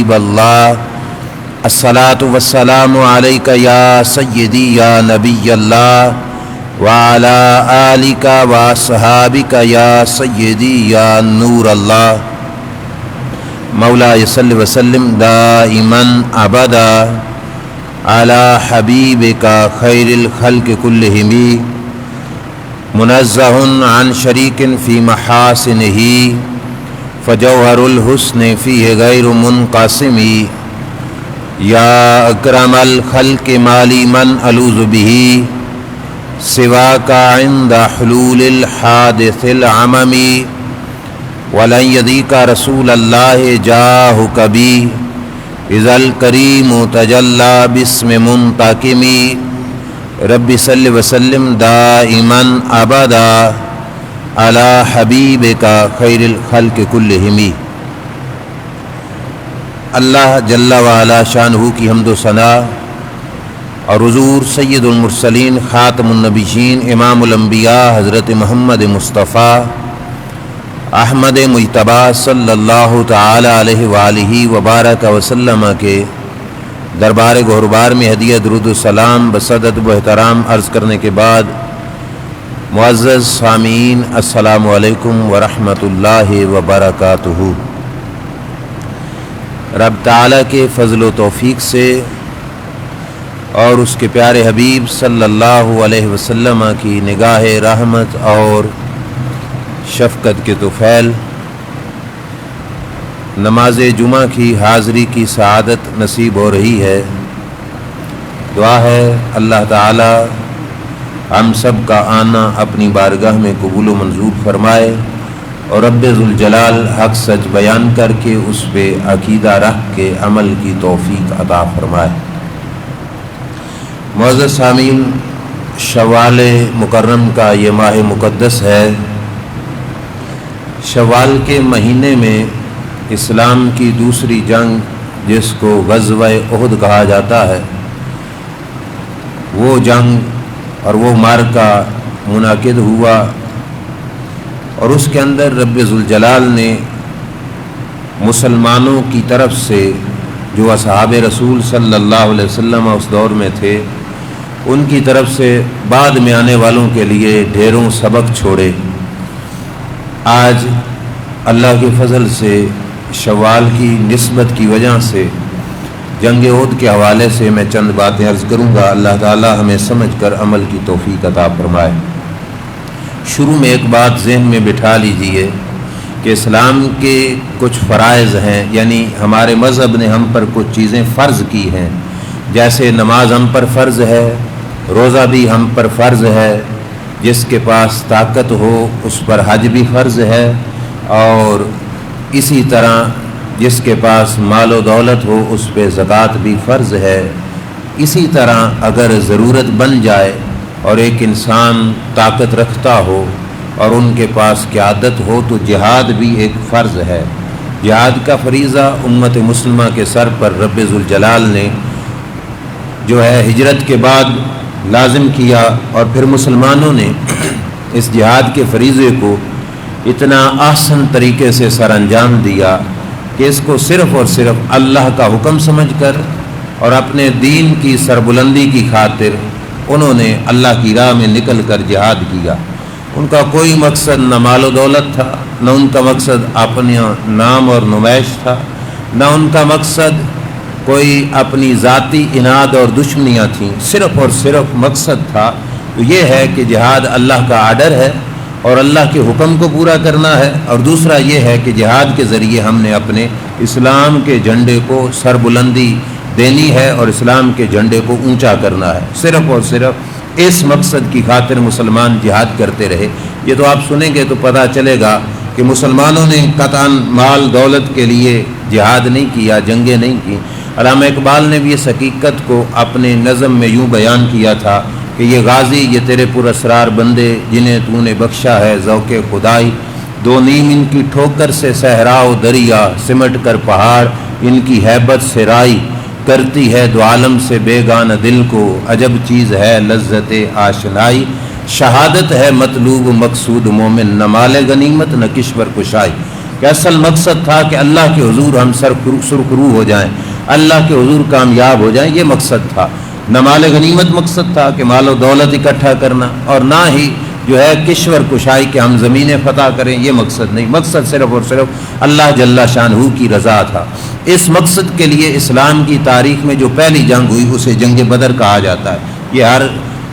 حبیب اللہ، الصلاۃ والسلام علیک یا سیدی یا نبی اللہ وعلی آلک واصحابک یا سیدی یا نور اللہ، مولا صلی وسلم دائما ابدا علی حبیبک خیر الخلق کلہم، منزہ عن شریک فی محاسنہ، فجوہر الحسن فیہ غیر منقسم، یا اکرم الخلق مالی من الوذ بہ، سواک عند حلول الحادث العمم، ولن یضیق رسول اللہ جاہک بی، اذا الکریم تجلی باسم منتقم، رب صلی وسلم دائما ابدا علی حبیبک خیر الخلق کلہم۔ اللہ جل وعلا شانہ کی حمد و ثنا اور حضور سید المرسلین خاتم النبیین امام الانبیاء حضرت محمد مصطفیٰ احمد مجتبیٰ صلی اللہ تعالی علیہ وآلہ وبارک وسلم کے دربار گہربار میں ہدیہ درود و سلام بصدد و احترام عرض کرنے کے بعد، معزز سامعین السلام علیکم ورحمۃ اللہ وبرکاتہ۔ رب تعالیٰ کے فضل و توفیق سے اور اس کے پیارے حبیب صلی اللہ علیہ وسلم کی نگاہ رحمت اور شفقت کے طفیل، نماز جمعہ کی حاضری کی سعادت نصیب ہو رہی ہے۔ دعا ہے اللہ تعالی ہم سب کا آنا اپنی بارگاہ میں قبول و منظور فرمائے، اور رب ذوالجلال حق سچ بیان کر کے اس پہ عقیدہ رکھ کے عمل کی توفیق عطا فرمائے۔ معزز سامعین، شوال مکرم کا یہ ماہ مقدس ہے۔ شوال کے مہینے میں اسلام کی دوسری جنگ، جس کو غزوہ احد کہا جاتا ہے، وہ جنگ اور وہ معرکہ منعقد ہوا، اور اس کے اندر رب ذوالجلال نے مسلمانوں کی طرف سے جو اصحاب رسول صلی اللہ علیہ وسلم اس دور میں تھے، ان کی طرف سے بعد میں آنے والوں کے لیے ڈھیروں سبق چھوڑے۔ آج اللہ کے فضل سے شوال کی نسبت کی وجہ سے جنگ احد کے حوالے سے میں چند باتیں عرض کروں گا۔ اللہ تعالی ہمیں سمجھ کر عمل کی توفیق عطا فرمائے۔ شروع میں ایک بات ذہن میں بٹھا لیجئے کہ اسلام کے کچھ فرائض ہیں، یعنی ہمارے مذہب نے ہم پر کچھ چیزیں فرض کی ہیں، جیسے نماز ہم پر فرض ہے، روزہ بھی ہم پر فرض ہے، جس کے پاس طاقت ہو اس پر حج بھی فرض ہے، اور اسی طرح جس کے پاس مال و دولت ہو اس پہ زکوٰۃ بھی فرض ہے۔ اسی طرح اگر ضرورت بن جائے اور ایک انسان طاقت رکھتا ہو اور ان کے پاس قیادت ہو تو جہاد بھی ایک فرض ہے۔ جہاد کا فریضہ امت مسلمہ کے سر پر رب ذوالجلال نے جو ہے ہجرت کے بعد لازم کیا، اور پھر مسلمانوں نے اس جہاد کے فریضے کو اتنا احسن طریقے سے سر انجام دیا کہ اس کو صرف اور صرف اللہ کا حکم سمجھ کر اور اپنے دین کی سربلندی کی خاطر انہوں نے اللہ کی راہ میں نکل کر جہاد کیا۔ ان کا کوئی مقصد نہ مال و دولت تھا، نہ ان کا مقصد اپنے نام اور نمائش تھا، نہ ان کا مقصد کوئی اپنی ذاتی اناد اور دشمنیاں تھیں، صرف اور صرف مقصد تھا تو یہ ہے کہ جہاد اللہ کا آرڈر ہے اور اللہ کے حکم کو پورا کرنا ہے، اور دوسرا یہ ہے کہ جہاد کے ذریعے ہم نے اپنے اسلام کے جھنڈے کو سربلندی دینی ہے اور اسلام کے جھنڈے کو اونچا کرنا ہے۔ صرف اور صرف اس مقصد کی خاطر مسلمان جہاد کرتے رہے۔ یہ تو آپ سنیں گے تو پتہ چلے گا کہ مسلمانوں نے قطعاً مال دولت کے لیے جہاد نہیں کیا، جنگیں نہیں کی۔ علامہ اقبال نے بھی اس حقیقت کو اپنے نظم میں یوں بیان کیا تھا کہ یہ غازی، یہ تیرے پر اسرار بندے، جنہیں تو نے بخشا ہے ذوق خدائی، دو نیم ان کی ٹھوکر سے صحرا و دریا، سمٹ کر پہاڑ ان کی ہیبت سے رائی، کرتی ہے دو عالم سے بیگانہ دل کو، عجب چیز ہے لذت آشنائی، شہادت ہے مطلوب مقصود مومن، نہ مال غنیمت نہ کشور کشائی۔ کہ اصل مقصد تھا کہ اللہ کے حضور ہم سرخرو ہو جائیں، اللہ کے حضور کامیاب ہو جائیں، یہ مقصد تھا۔ نہ مال غنیمت مقصد تھا کہ مال و دولت اکٹھا کرنا، اور نہ ہی جو ہے کشور کشائی کہ ہم زمینیں فتح کریں، یہ مقصد نہیں۔ مقصد صرف اور صرف اللہ جل شانہ کی رضا تھا۔ اس مقصد کے لیے اسلام کی تاریخ میں جو پہلی جنگ ہوئی اسے جنگ بدر کہا جاتا ہے۔ یہ ہر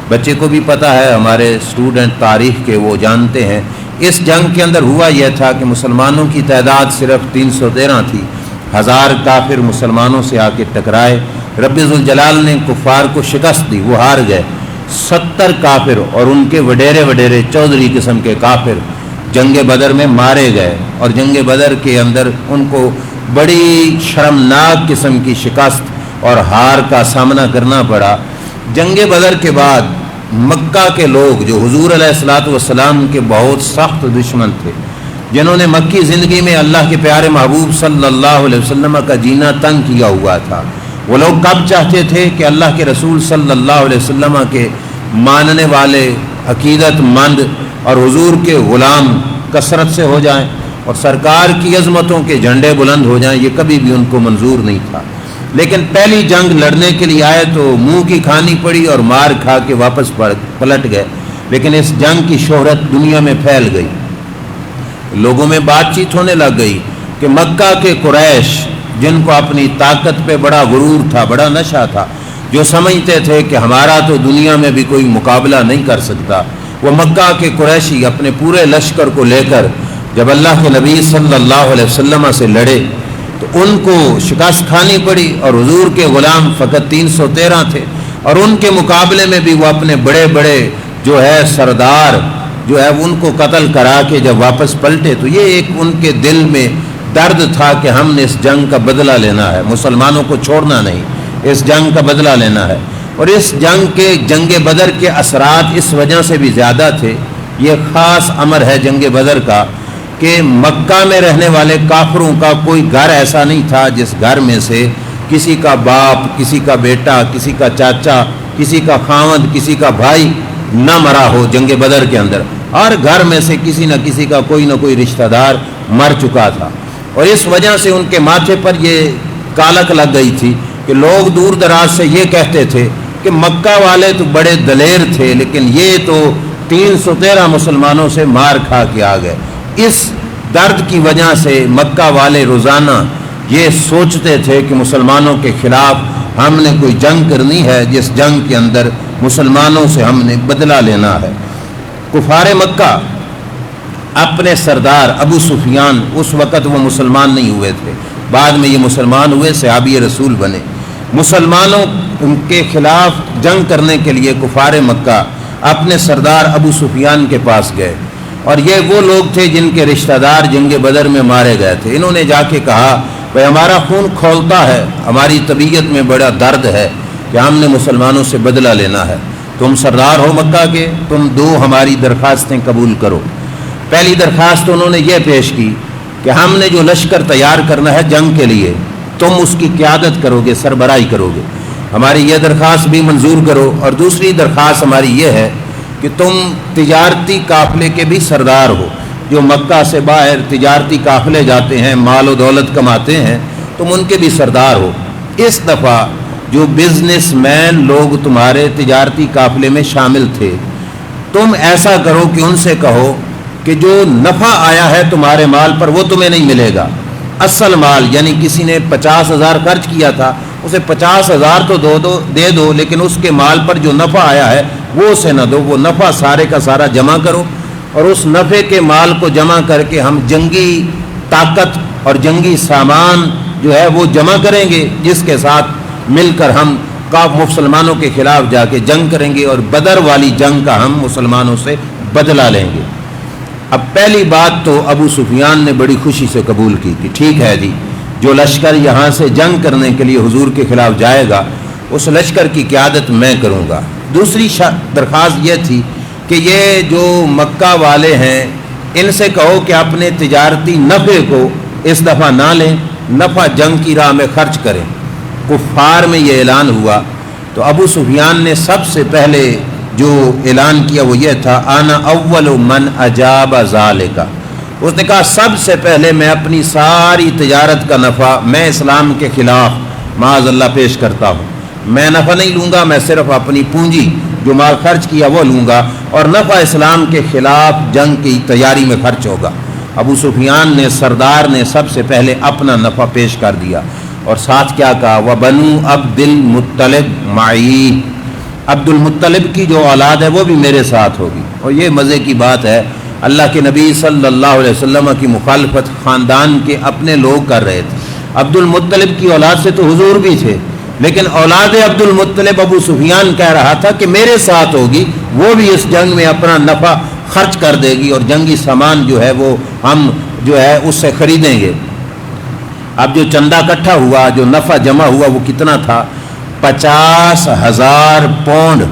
بچے کو بھی پتہ ہے، ہمارے اسٹوڈنٹ تاریخ کے وہ جانتے ہیں۔ اس جنگ کے اندر ہوا یہ تھا کہ مسلمانوں کی تعداد صرف 313 تھی، 1000 کافر مسلمانوں سے آ کے ٹکرائے، رب ذوالجلال نے کفار کو شکست دی، وہ ہار گئے۔ 70 کافر اور ان کے وڈیرے چودھری قسم کے کافر جنگ بدر میں مارے گئے، اور جنگ بدر کے اندر ان کو بڑی شرمناک قسم کی شکست اور ہار کا سامنا کرنا پڑا۔ جنگ بدر کے بعد مکہ کے لوگ جو حضور علیہ الصلوۃ والسلام کے بہت سخت دشمن تھے، جنہوں نے مکی زندگی میں اللہ کے پیارے محبوب صلی اللہ علیہ وسلم کا جینا تنگ کیا ہوا تھا، وہ لوگ کب چاہتے تھے کہ اللہ کے رسول صلی اللہ علیہ وسلم کے ماننے والے، عقیدت مند اور حضور کے غلام کثرت سے ہو جائیں اور سرکار کی عظمتوں کے جھنڈے بلند ہو جائیں، یہ کبھی بھی ان کو منظور نہیں تھا۔ لیکن پہلی جنگ لڑنے کے لیے آئے تو منہ کی کھانی پڑی اور مار کھا کے واپس پلٹ گئے، لیکن اس جنگ کی شہرت دنیا میں پھیل گئی، لوگوں میں بات چیت ہونے لگ گئی کہ مکہ کے قریش جن کو اپنی طاقت پہ بڑا غرور تھا، بڑا نشہ تھا، جو سمجھتے تھے کہ ہمارا تو دنیا میں بھی کوئی مقابلہ نہیں کر سکتا، وہ مکہ کے قریشی اپنے پورے لشکر کو لے کر جب اللہ کے نبی صلی اللہ علیہ وسلم سے لڑے تو ان کو شکست کھانی پڑی، اور حضور کے غلام فقط 313 تھے، اور ان کے مقابلے میں بھی وہ اپنے بڑے بڑے جو ہے سردار جو ہے ان کو قتل کرا کے جب واپس پلٹے، تو یہ ایک ان کے دل میں درد تھا کہ ہم نے اس جنگ کا بدلہ لینا ہے، مسلمانوں کو چھوڑنا نہیں، اس جنگ کا بدلہ لینا ہے۔ اور اس جنگ بدر کے اثرات اس وجہ سے بھی زیادہ تھے، یہ خاص امر ہے جنگ بدر کا کہ مکہ میں رہنے والے کافروں کا کوئی گھر ایسا نہیں تھا جس گھر میں سے کسی کا باپ، کسی کا بیٹا، کسی کا چاچا، کسی کا خاوند، کسی کا بھائی نہ مرا ہو۔ جنگ بدر کے اندر ہر گھر میں سے کسی نہ کسی کا کوئی نہ کوئی رشتہ دار مر چکا تھا، اور اس وجہ سے ان کے ماتھے پر یہ کالک لگ گئی تھی کہ لوگ دور دراز سے یہ کہتے تھے کہ مکہ والے تو بڑے دلیر تھے، لیکن یہ تو 313 مسلمانوں سے مار کھا کے آ گئے۔ اس درد کی وجہ سے مکہ والے روزانہ یہ سوچتے تھے کہ مسلمانوں کے خلاف ہم نے کوئی جنگ کرنی ہے، جس جنگ کے اندر مسلمانوں سے ہم نے بدلہ لینا ہے۔ کفار مکہ اپنے سردار ابو سفیان، اس وقت وہ مسلمان نہیں ہوئے تھے، بعد میں یہ مسلمان ہوئے، صحابی رسول بنے، مسلمانوں کے خلاف جنگ کرنے کے لیے کفار مکہ اپنے سردار ابو سفیان کے پاس گئے، اور یہ وہ لوگ تھے جن کے رشتہ دار جنگ بدر میں مارے گئے تھے۔ انہوں نے جا کے کہا بھائی ہمارا خون کھولتا ہے، ہماری طبیعت میں بڑا درد ہے کہ ہم نے مسلمانوں سے بدلہ لینا ہے، تم سردار ہو مکہ کے، تم دو ہماری درخواستیں قبول کرو۔ پہلی درخواست انہوں نے یہ پیش کی کہ ہم نے جو لشکر تیار کرنا ہے جنگ کے لیے، تم اس کی قیادت کرو گے، سربراہی کرو گے، ہماری یہ درخواست بھی منظور کرو۔ اور دوسری درخواست ہماری یہ ہے کہ تم تجارتی قافلے کے بھی سردار ہو، جو مکہ سے باہر تجارتی قافلے جاتے ہیں، مال و دولت کماتے ہیں، تم ان کے بھی سردار ہو۔ اس دفعہ جو بزنس مین لوگ تمہارے تجارتی قافلے میں شامل تھے، تم ایسا کرو کہ ان سے کہو کہ جو نفع آیا ہے تمہارے مال پر وہ تمہیں نہیں ملے گا، اصل مال یعنی کسی نے 50,000 خرچ کیا تھا اسے 50,000 تو دے دو، لیکن اس کے مال پر جو نفع آیا ہے وہ اسے نہ دو، وہ نفع سارے کا سارا جمع کرو، اور اس نفع کے مال کو جمع کر کے ہم جنگی طاقت اور جنگی سامان جو ہے وہ جمع کریں گے، جس کے ساتھ مل کر ہم مسلمانوں کے خلاف جا کے جنگ کریں گے، اور بدر والی جنگ کا ہم مسلمانوں سے بدلہ لیں گے۔ اب پہلی بات تو ابو سفیان نے بڑی خوشی سے قبول کی کہ ٹھیک ہے جی، جو لشکر یہاں سے جنگ کرنے کے لیے حضور کے خلاف جائے گا اس لشکر کی قیادت میں کروں گا۔ دوسری درخواست یہ تھی کہ یہ جو مکہ والے ہیں ان سے کہو کہ اپنے تجارتی نفع کو اس دفعہ نہ لیں، نفع جنگ کی راہ میں خرچ کریں۔ کفار میں یہ اعلان ہوا تو ابو سفیان نے سب سے پہلے جو اعلان کیا وہ یہ تھا، انا اول من اجاب ذالک، اس نے کہا سب سے پہلے میں اپنی ساری تجارت کا نفع میں اسلام کے خلاف معاذ اللہ پیش کرتا ہوں. میں نفع نہیں لوں گا، میں صرف اپنی پونجی جو مال خرچ کیا وہ لوں گا، اور نفع اسلام کے خلاف جنگ کی تیاری میں خرچ ہوگا. ابو سفیان نے، سردار نے سب سے پہلے اپنا نفع پیش کر دیا اور ساتھ کیا کہا، وَبَنُو عَبْدِ الْمُطَّلِبْ مَعِی، عبد المطلب کی جو اولاد ہے وہ بھی میرے ساتھ ہوگی. اور یہ مزے کی بات ہے، اللہ کے نبی صلی اللہ علیہ وسلم کی مخالفت خاندان کے اپنے لوگ کر رہے تھے. عبد المطلب کی اولاد سے تو حضور بھی تھے، لیکن اولاد عبد المطلب ابو سفیان کہہ رہا تھا کہ میرے ساتھ ہوگی، وہ بھی اس جنگ میں اپنا نفع خرچ کر دے گی اور جنگی سامان جو ہے وہ ہم جو ہے اس سے خریدیں گے. اب جو چندہ اکٹھا ہوا، جو نفع جمع ہوا، وہ کتنا تھا؟ 50,000 پاؤنڈ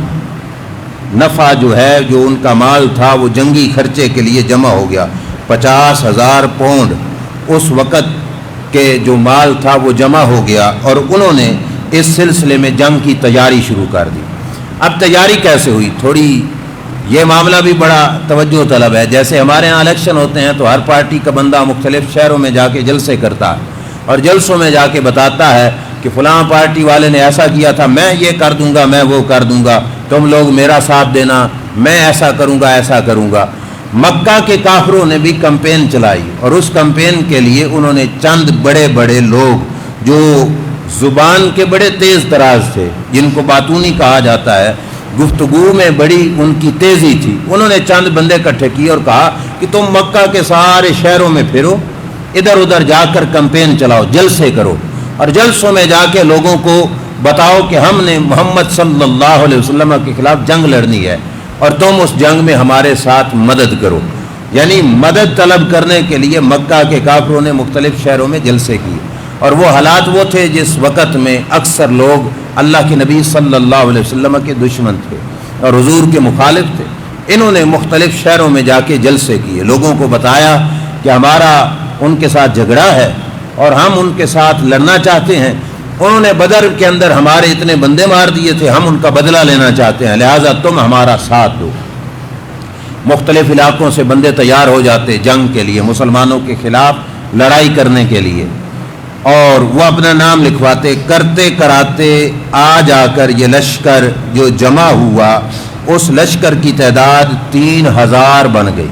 نفع جو ہے، جو ان کا مال تھا وہ جنگی خرچے کے لیے جمع ہو گیا. 50,000 پاؤنڈ اس وقت کے جو مال تھا وہ جمع ہو گیا، اور انہوں نے اس سلسلے میں جنگ کی تیاری شروع کر دی. اب تیاری کیسے ہوئی؟ تھوڑی یہ معاملہ بھی بڑا توجہ طلب ہے. جیسے ہمارے ہاں الیکشن ہوتے ہیں تو ہر پارٹی کا بندہ مختلف شہروں میں جا کے جلسے کرتا ہے اور جلسوں میں جا کے بتاتا ہے کہ فلاں پارٹی والے نے ایسا کیا تھا، میں یہ کر دوں گا، میں وہ کر دوں گا، تم لوگ میرا ساتھ دینا، میں ایسا کروں گا، ایسا کروں گا. مکہ کے کافروں نے بھی کمپین چلائی، اور اس کمپین کے لیے انہوں نے چند بڑے بڑے لوگ جو زبان کے بڑے تیز تراز تھے، جن کو باتونی کہا جاتا ہے، گفتگو میں بڑی ان کی تیزی تھی، انہوں نے چند بندے اکٹھے کیے اور کہا کہ تم مکہ کے سارے شہروں میں پھرو، ادھر ادھر جا کر کمپین چلاؤ، جلسے کرو، اور جلسوں میں جا کے لوگوں کو بتاؤ کہ ہم نے محمد صلی اللہ علیہ وسلم کے خلاف جنگ لڑنی ہے اور تم اس جنگ میں ہمارے ساتھ مدد کرو. یعنی مدد طلب کرنے کے لیے مکہ کے کافروں نے مختلف شہروں میں جلسے کیے، اور وہ حالات وہ تھے جس وقت میں اکثر لوگ اللہ کے نبی صلی اللہ علیہ وسلم کے دشمن تھے اور حضور کے مخالف تھے. انہوں نے مختلف شہروں میں جا کے جلسے کیے، لوگوں کو بتایا کہ ہمارا ان کے ساتھ جھگڑا ہے اور ہم ان کے ساتھ لڑنا چاہتے ہیں، انہوں نے بدر کے اندر ہمارے اتنے بندے مار دیے تھے، ہم ان کا بدلہ لینا چاہتے ہیں، لہٰذا تم ہمارا ساتھ دو. مختلف علاقوں سے بندے تیار ہو جاتے جنگ کے لیے، مسلمانوں کے خلاف لڑائی کرنے کے لیے، اور وہ اپنا نام لکھواتے. کرتے کراتے آ جا کر یہ لشکر جو جمع ہوا، اس لشکر کی تعداد 3,000 بن گئی.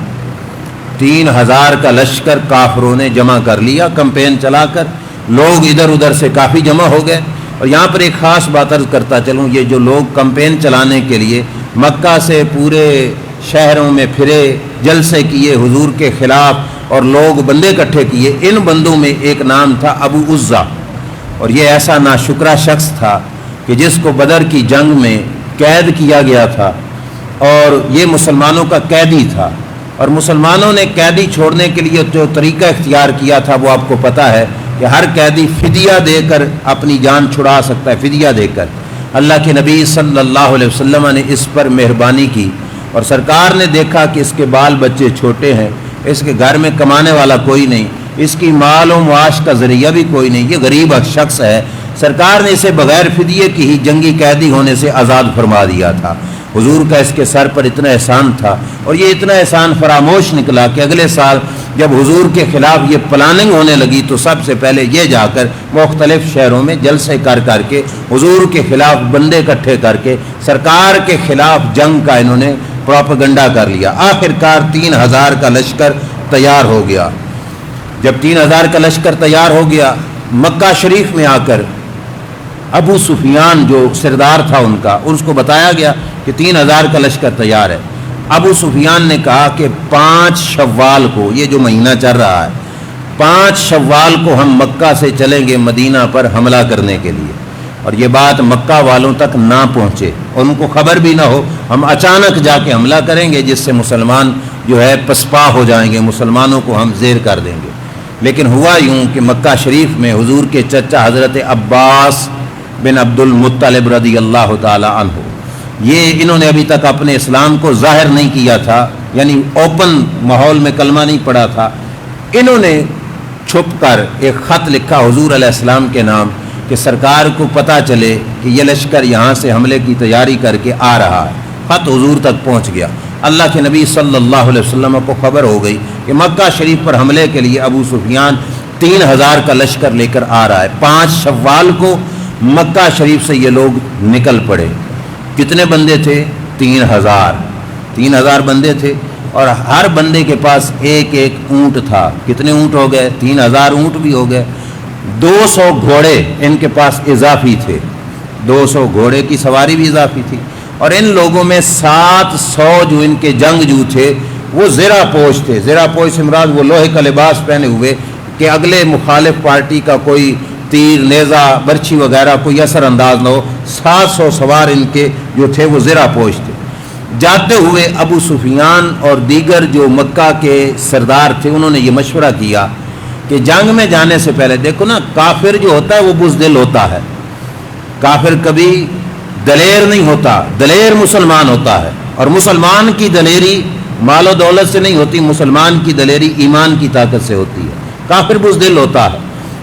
3,000 کا لشکر کافروں نے جمع کر لیا کمپین چلا کر. لوگ ادھر ادھر سے کافی جمع ہو گئے. اور یہاں پر ایک خاص بات عرض کرتا چلوں، یہ جو لوگ کمپین چلانے کے لیے مکہ سے پورے شہروں میں پھرے، جلسے کیے حضور کے خلاف اور لوگ بندے اکٹھے کیے، ان بندوں میں ایک نام تھا ابو عزہ. اور یہ ایسا ناشکرا شخص تھا کہ جس کو بدر کی جنگ میں قید کیا گیا تھا، اور یہ مسلمانوں کا قیدی تھا، اور مسلمانوں نے قیدی چھوڑنے کے لیے جو طریقہ اختیار کیا تھا وہ آپ کو پتہ ہے کہ ہر قیدی فدیہ دے کر اپنی جان چھڑا سکتا ہے، فدیہ دے کر. اللہ کے نبی صلی اللہ علیہ وسلم نے اس پر مہربانی کی، اور سرکار نے دیکھا کہ اس کے بال بچے چھوٹے ہیں، اس کے گھر میں کمانے والا کوئی نہیں، اس کی مال و معاش کا ذریعہ بھی کوئی نہیں، یہ غریب شخص ہے. سرکار نے اسے بغیر فدیے کی ہی جنگی قیدی ہونے سے آزاد فرما دیا تھا. حضور کا اس کے سر پر اتنا احسان تھا، اور یہ اتنا احسان فراموش نکلا کہ اگلے سال جب حضور کے خلاف یہ پلاننگ ہونے لگی تو سب سے پہلے یہ جا کر مختلف شہروں میں جلسے کر کے حضور کے خلاف بندے اکٹھے کر کے سرکار کے خلاف جنگ کا انہوں نے پروپیگنڈا کر لیا. آخر کار 3,000 کا لشکر تیار ہو گیا. جب 3,000 کا لشکر تیار ہو گیا، مکہ شریف میں آ کر ابو سفیان جو سردار تھا ان کا، اس کو بتایا گیا کہ 3,000 کا لشکر تیار ہے. ابو سفیان نے کہا کہ 5 شوال کو، یہ جو مہینہ چل رہا ہے، 5 شوال کو ہم مکہ سے چلیں گے مدینہ پر حملہ کرنے کے لیے، اور یہ بات مکہ والوں تک نہ پہنچے اور ان کو خبر بھی نہ ہو. ہم اچانک جا کے حملہ کریں گے جس سے مسلمان جو ہے پسپا ہو جائیں گے، مسلمانوں کو ہم زیر کر دیں گے. لیکن ہوا یوں کہ مکہ شریف میں حضور کے چچا حضرت عباس بن عبد المطلب رضی اللہ تعالی عنہ، یہ انہوں نے ابھی تک اپنے اسلام کو ظاہر نہیں کیا تھا، یعنی اوپن ماحول میں کلمہ نہیں پڑھا تھا. انہوں نے چھپ کر ایک خط لکھا حضور علیہ السلام کے نام کہ سرکار کو پتہ چلے کہ یہ لشکر یہاں سے حملے کی تیاری کر کے آ رہا ہے. خط حضور تک پہنچ گیا. اللہ کے نبی صلی اللہ علیہ وسلم کو خبر ہو گئی کہ مکہ شریف پر حملے کے لیے ابو سفیان 3000 کا لشکر لے کر آ رہا ہے۔ 5 شوال کو مکہ شریف سے یہ لوگ نکل پڑے۔ کتنے بندے تھے؟ 3000 بندے تھے، اور ہر بندے کے پاس ایک ایک اونٹ تھا۔ کتنے اونٹ ہو گئے؟ 3000 اونٹ بھی ہو گئے۔ 200 گھوڑے ان کے پاس اضافی تھے، 200 گھوڑے کی سواری بھی اضافی تھی، اور ان لوگوں میں 700 جو ان کے جنگجو تھے وہ زرہ پوش تھے۔ زرہ پوش سے مراد وہ لوہے کا لباس پہنے ہوئے کہ اگلے مخالف پارٹی کا کوئی تیر، نیزہ، برچھی وغیرہ کوئی اثر انداز نہ ہو۔ 700 سوار ان کے جو تھے وہ زرہ پوش تھے۔ جاتے ہوئے ابو سفیان اور دیگر جو مکہ کے سردار تھے انہوں نے یہ مشورہ کیا کہ جنگ میں جانے سے پہلے، دیکھو نا کافر جو ہوتا ہے وہ بزدل ہوتا ہے، کافر کبھی دلیر نہیں ہوتا، دلیر مسلمان ہوتا ہے، اور مسلمان کی دلیری مال و دولت سے نہیں ہوتی، مسلمان کی دلیری ایمان کی طاقت سے ہوتی ہے۔ کافر بزدل ہوتا ہے۔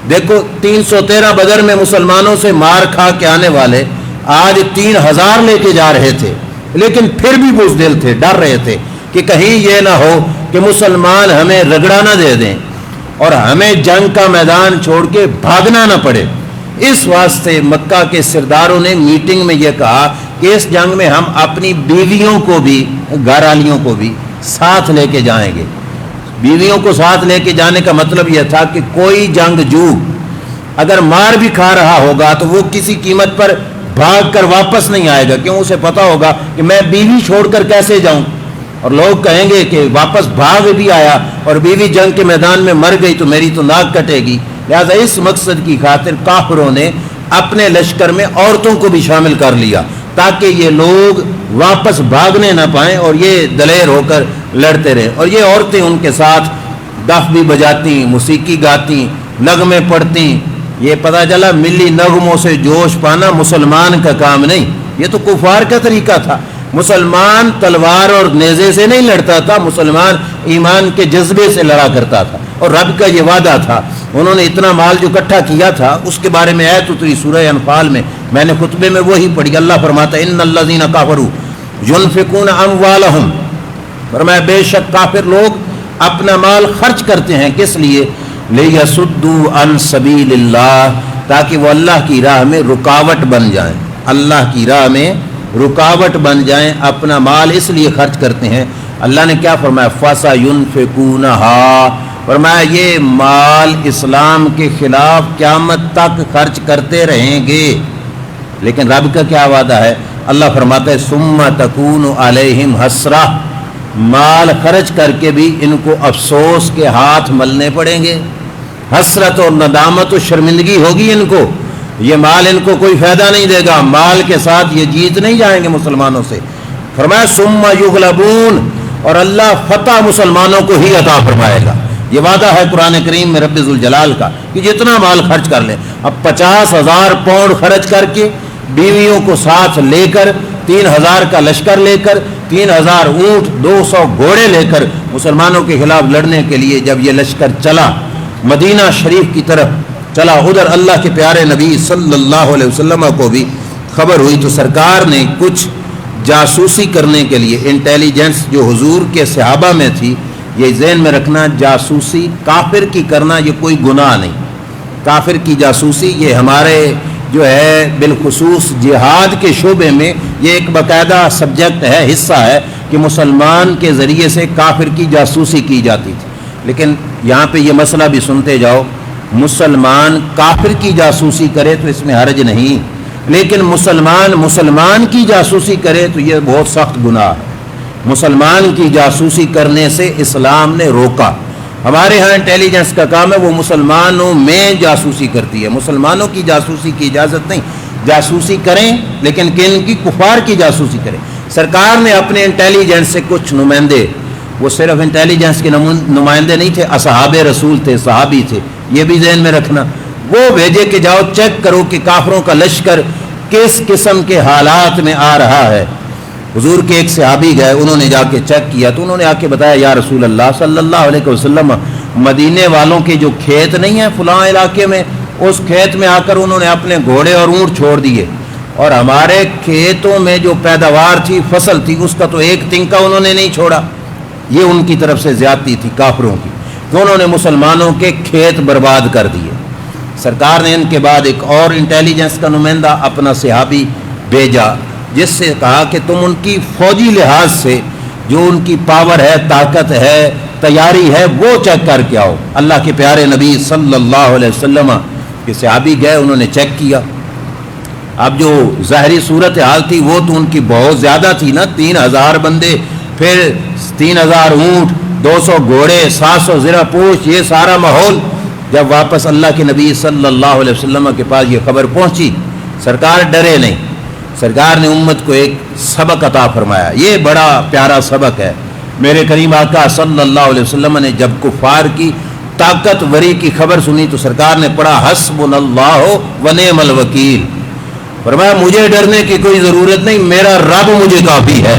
دیکھو 313 بدر میں مسلمانوں سے مار کھا کے آنے والے آج 3000 لے کے جا رہے تھے، لیکن پھر بھی بزدل تھے، ڈر رہے تھے کہ کہیں یہ نہ ہو کہ مسلمان ہمیں رگڑا نہ دے دیں اور ہمیں جنگ کا میدان چھوڑ کے بھاگنا نہ پڑے۔ اس واسطے مکہ کے سرداروں نے میٹنگ میں یہ کہا کہ اس جنگ میں ہم اپنی بیویوں کو بھی، گھر والیوں کو بھی ساتھ لے کے جائیں گے۔ بیویوں کو ساتھ لے کے جانے کا مطلب یہ تھا کہ کوئی جنگجو اگر مار بھی کھا رہا ہوگا تو وہ کسی قیمت پر بھاگ کر واپس نہیں آئے گا، کیوں؟ اسے پتا ہوگا کہ میں بیوی چھوڑ کر کیسے جاؤں، اور لوگ کہیں گے کہ واپس بھاگ بھی آیا اور بیوی جنگ کے میدان میں مر گئی تو میری تو ناک کٹے گی۔ لہذا اس مقصد کی خاطر کافروں نے اپنے لشکر میں عورتوں کو بھی شامل کر لیا تاکہ یہ لوگ واپس بھاگنے نہ پائیں اور یہ دلیر ہو کر لڑتے رہے۔ اور یہ عورتیں ان کے ساتھ دف بھی بجاتی، موسیقی گاتی، نغمے پڑھتی۔ یہ پتہ چلا ملی نغموں سے جوش پانا مسلمان کا کام نہیں، یہ تو کفار کا طریقہ تھا۔ مسلمان تلوار اور نیزے سے نہیں لڑتا تھا، مسلمان ایمان کے جذبے سے لڑا کرتا تھا، اور رب کا یہ وعدہ تھا۔ انہوں نے اتنا مال جو اکٹھا کیا تھا اس کے بارے میں آیت اتری سورہ انفال میں نے خطبے میں وہی پڑھی۔ اللہ فرماتا ہے ان الذین کفروا ينفقون اموالهم، فرمایا بے شک کافر لوگ اپنا مال خرچ کرتے ہیں، کس لیے؟ لیصدوا عن سبیل اللہ، تاکہ وہ اللہ کی راہ میں رکاوٹ بن جائیں، اللہ کی راہ میں رکاوٹ بن جائیں۔ اپنا مال اس لیے خرچ کرتے ہیں۔ اللہ نے کیا فرمایا؟ فَسَيُنْفِقُونَهَا، فرمایا یہ مال اسلام کے خلاف قیامت تک خرچ کرتے رہیں گے۔ لیکن رب کا کیا وعدہ ہے؟ اللہ فرماتا ہے ثُمَّ تَكُونُ عَلَيْهِمْ حَسْرَةٌ، مال خرچ کر کے بھی ان کو افسوس کے ہاتھ ملنے پڑیں گے، حسرت اور ندامت و شرمندگی ہوگی ان کو۔ یہ مال ان کو کوئی فائدہ نہیں دے گا، مال کے ساتھ یہ جیت نہیں جائیں گے مسلمانوں سے۔ فرمایا ثُمَّ يُغْلَبُونَ، اور اللہ فتح مسلمانوں کو ہی عطا فرمائے گا۔ یہ وعدہ ہے قرآن کریم میں رب ذوالجلال کا کہ جتنا مال خرچ کر لیں۔ اب 50,000 پاؤنڈ خرچ کر کے بیویوں کو ساتھ لے کر 3000 کا لشکر لے کر 3000 اونٹ 200 گھوڑے لے کر مسلمانوں کے خلاف لڑنے کے لیے جب یہ لشکر چلا مدینہ شریف کی طرف چلا، ادھر اللہ کے پیارے نبی صلی اللہ علیہ وسلم کو بھی خبر ہوئی تو سرکار نے کچھ جاسوسی کرنے کے لیے انٹیلیجنس جو حضور کے صحابہ میں تھی، یہ ذہن میں رکھنا، جاسوسی کافر کی کرنا یہ کوئی گناہ نہیں۔ کافر کی جاسوسی یہ ہمارے جو ہے بالخصوص جہاد کے شعبے میں یہ ایک باقاعدہ سبجیکٹ ہے، حصہ ہے کہ مسلمان کے ذریعے سے کافر کی جاسوسی کی جاتی تھی۔ لیکن یہاں پہ یہ مسئلہ بھی سنتے جاؤ، مسلمان کافر کی جاسوسی کرے تو اس میں حرج نہیں، لیکن مسلمان کی جاسوسی کرے تو یہ بہت سخت گناہ ہے۔ مسلمان کی جاسوسی کرنے سے اسلام نے روکا۔ ہمارے ہاں انٹیلیجنس کا کام ہے وہ مسلمانوں میں جاسوسی کرتی ہے، مسلمانوں کی جاسوسی کی اجازت نہیں۔ جاسوسی کریں لیکن کن کی؟ کفار کی جاسوسی کریں۔ سرکار نے اپنے انٹیلیجنس سے کچھ نمائندے، وہ صرف انٹیلیجنس کے نمائندے نہیں تھے، اصحاب رسول تھے، صحابی تھے، یہ بھی ذہن میں رکھنا، وہ بھیجے کہ جاؤ چیک کرو کہ کافروں کا لشکر کس قسم کے حالات میں آ رہا ہے۔ حضور کے ایک صحابی گئے، انہوں نے جا کے چیک کیا تو انہوں نے آ کے بتایا یا رسول اللہ صلی اللہ علیہ وسلم، مدینے والوں کے جو کھیت نہیں ہیں فلاں علاقے میں، اس کھیت میں آ کر انہوں نے اپنے گھوڑے اور اونٹ چھوڑ دیے، اور ہمارے کھیتوں میں جو پیداوار تھی، فصل تھی، اس کا تو ایک تنکا انہوں نے نہیں چھوڑا۔ یہ ان کی طرف سے زیادتی تھی کافروں کی کہ انہوں نے مسلمانوں کے کھیت برباد کر دیے۔ سرکار نے ان کے بعد ایک اور انٹیلیجنس کا نمائندہ اپنا صحابی بھیجا، جس سے کہا کہ تم ان کی فوجی لحاظ سے جو ان کی پاور ہے، طاقت ہے، تیاری ہے، وہ چیک کر کے آؤ۔ اللہ کے پیارے نبی صلی اللہ علیہ وسلم کے صحابی گئے، انہوں نے چیک کیا۔ اب جو ظاہری صورتحال تھی وہ تو ان کی بہت زیادہ تھی نا، 3000 بندے، پھر 3000 اونٹ، 200 گھوڑے، 700 زرہ پوش، یہ سارا ماحول۔ جب واپس اللہ کے نبی صلی اللہ علیہ وسلم کے پاس یہ خبر پہنچی، سرکار ڈرے نہیں، سرکار نے امت کو ایک سبق عطا فرمایا۔ یہ بڑا پیارا سبق ہے۔ میرے کریم آقا صلی اللہ علیہ وسلم نے جب کفار کی طاقتوری کی خبر سنی تو سرکار نے پڑھا حسبنا اللہ و نعم الوکیل، فرمایا مجھے ڈرنے کی کوئی ضرورت نہیں، میرا رب مجھے کافی ہے۔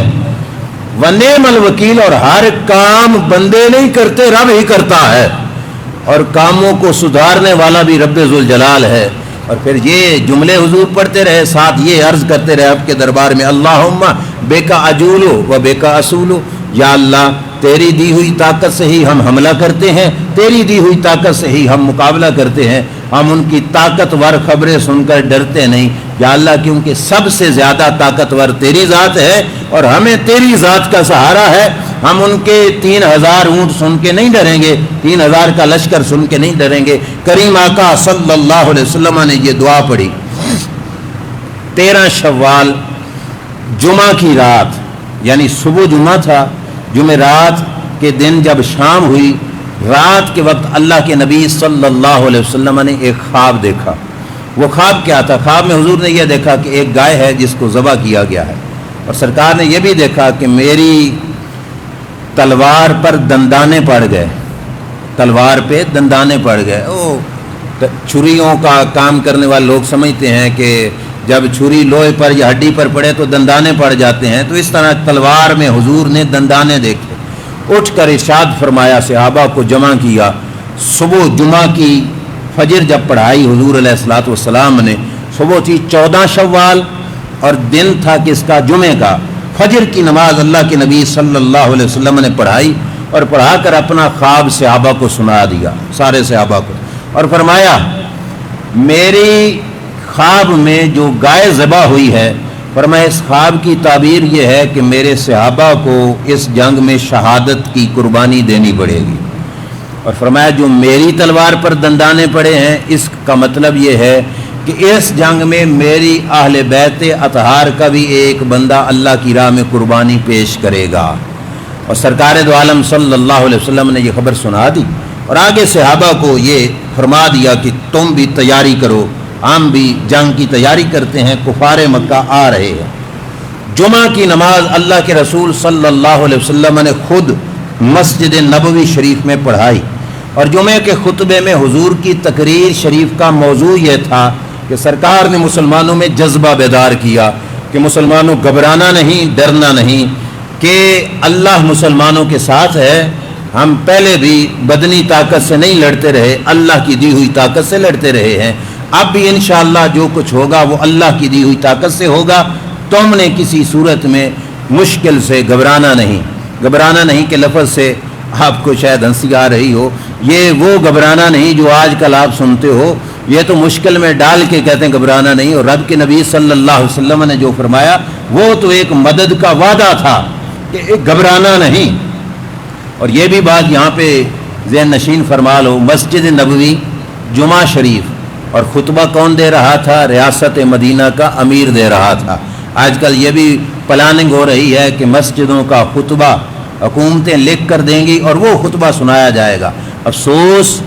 ونعم الوکیل، اور ہر کام بندے نہیں کرتے، رب ہی کرتا ہے، اور کاموں کو سدھارنے والا بھی رب ذوالجلال ہے۔ اور پھر یہ جملے حضور پڑھتے رہے، ساتھ یہ عرض کرتے رہے آپ کے دربار میں، اللہم بیکا اجولو و بیکا اصولو، یا اللہ تیری دی ہوئی طاقت سے ہی ہم حملہ کرتے ہیں، تیری دی ہوئی طاقت سے ہی ہم مقابلہ کرتے ہیں، ہم ان کی طاقتور خبریں سن کر ڈرتے نہیں یا اللہ، کیونکہ سب سے زیادہ طاقتور تیری ذات ہے اور ہمیں تیری ذات کا سہارا ہے۔ ہم ان کے 3000 اونٹ سن کے نہیں ڈریں گے، 3000 کا لشکر سن کے نہیں ڈریں گے۔ کریم آقا صلی اللہ علیہ وسلم نے یہ دعا پڑھی 13 شوال جمعہ کی رات، یعنی صبح جمعہ تھا، جمعرات کے دن جب شام ہوئی، رات کے وقت اللہ کے نبی صلی اللہ علیہ وسلم نے ایک خواب دیکھا۔ وہ خواب کیا تھا؟ خواب میں حضور نے یہ دیکھا کہ ایک گائے ہے جس کو ذبح کیا گیا ہے، اور سرکار نے یہ بھی دیکھا کہ میری تلوار پر دندانے پڑ گئے، تلوار پہ دندانے پڑ گئے۔ چھریوں کا کام کرنے والے لوگ سمجھتے ہیں کہ جب چھری لوہے پر یا ہڈی پر پڑے تو دندانے پڑ جاتے ہیں، تو اس طرح تلوار میں حضور نے دندانے دیکھے۔ اٹھ کر ارشاد فرمایا، صحابہ کو جمع کیا۔ صبح جمعہ کی فجر جب پڑھائی حضور علیہ الصلوۃ والسلام نے، صبح تھی 14 شوال اور دن تھا کس کا؟ جمعے کا۔ فجر کی نماز اللہ کے نبی صلی اللہ علیہ وسلم نے پڑھائی اور پڑھا کر اپنا خواب صحابہ کو سنا دیا، سارے صحابہ کو، اور فرمایا میری خواب میں جو گائے ذبح ہوئی ہے، فرمایا اس خواب کی تعبیر یہ ہے کہ میرے صحابہ کو اس جنگ میں شہادت کی قربانی دینی پڑے گی، اور فرمایا جو میری تلوار پر دندانے پڑے ہیں اس کا مطلب یہ ہے کہ اس جنگ میں میری اہل بیت اطہار کا بھی ایک بندہ اللہ کی راہ میں قربانی پیش کرے گا۔ اور سرکار دو عالم صلی اللہ علیہ وسلم نے یہ خبر سنا دی اور آگے صحابہ کو یہ فرما دیا کہ تم بھی تیاری کرو، ہم بھی جنگ کی تیاری کرتے ہیں، کفار مکہ آ رہے ہیں۔ جمعہ کی نماز اللہ کے رسول صلی اللہ علیہ وسلم نے خود مسجد نبوی شریف میں پڑھائی، اور جمعے کے خطبے میں حضور کی تقریر شریف کا موضوع یہ تھا کہ سرکار نے مسلمانوں میں جذبہ بیدار کیا کہ مسلمانوں گھبرانا نہیں، ڈرنا نہیں، کہ اللہ مسلمانوں کے ساتھ ہے۔ ہم پہلے بھی بدنی طاقت سے نہیں لڑتے رہے، اللہ کی دی ہوئی طاقت سے لڑتے رہے ہیں، اب بھی انشاءاللہ جو کچھ ہوگا وہ اللہ کی دی ہوئی طاقت سے ہوگا۔ تم نے کسی صورت میں مشکل سے گھبرانا نہیں۔ گھبرانا نہیں کہ لفظ سے آپ کو شاید ہنسی آ رہی ہو، یہ وہ گھبرانا نہیں جو آج کل آپ سنتے ہو، یہ تو مشکل میں ڈال کے کہتے ہیں گھبرانا نہیں، اور رب کے نبی صلی اللہ علیہ وسلم نے جو فرمایا وہ تو ایک مدد کا وعدہ تھا کہ گھبرانا نہیں۔ اور یہ بھی بات یہاں پہ ذہن نشین فرما لو، مسجد نبوی جمعہ شریف، اور خطبہ کون دے رہا تھا؟ ریاست مدینہ کا امیر دے رہا تھا۔ آج کل یہ بھی پلاننگ ہو رہی ہے کہ مسجدوں کا خطبہ حکومتیں لکھ کر دیں گی اور وہ خطبہ سنایا جائے گا۔ افسوس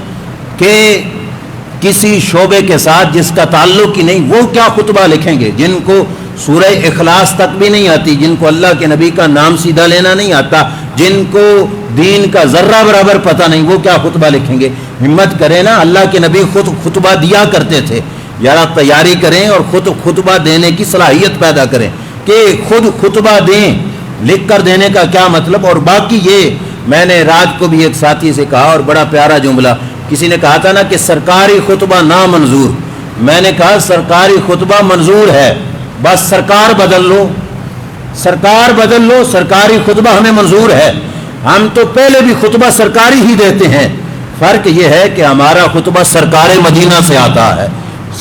کہ کسی شعبے کے ساتھ جس کا تعلق ہی نہیں، وہ کیا خطبہ لکھیں گے؟ جن کو سورہ اخلاص تک بھی نہیں آتی، جن کو اللہ کے نبی کا نام سیدھا لینا نہیں آتا، جن کو دین کا ذرہ برابر پتہ نہیں، وہ کیا خطبہ لکھیں گے؟ ہمت کریں نا، اللہ کے نبی خود خطبہ دیا کرتے تھے، یار تیاری کریں اور خود خطبہ دینے کی صلاحیت پیدا کریں کہ خود خطبہ دیں۔ لکھ کر دینے کا کیا مطلب؟ اور باقی یہ میں نے رات کو بھی ایک ساتھی سے کہا، اور بڑا پیارا جملہ، کسی نے کہا تھا نا کہ سرکاری خطبہ نامنظور، میں نے کہا سرکاری خطبہ منظور ہے، بس سرکار بدل لو، سرکار بدل لو، سرکاری خطبہ ہمیں منظور ہے، ہم تو پہلے بھی خطبہ سرکاری ہی دیتے ہیں، فرق یہ ہے کہ ہمارا خطبہ سرکار مدینہ سے آتا ہے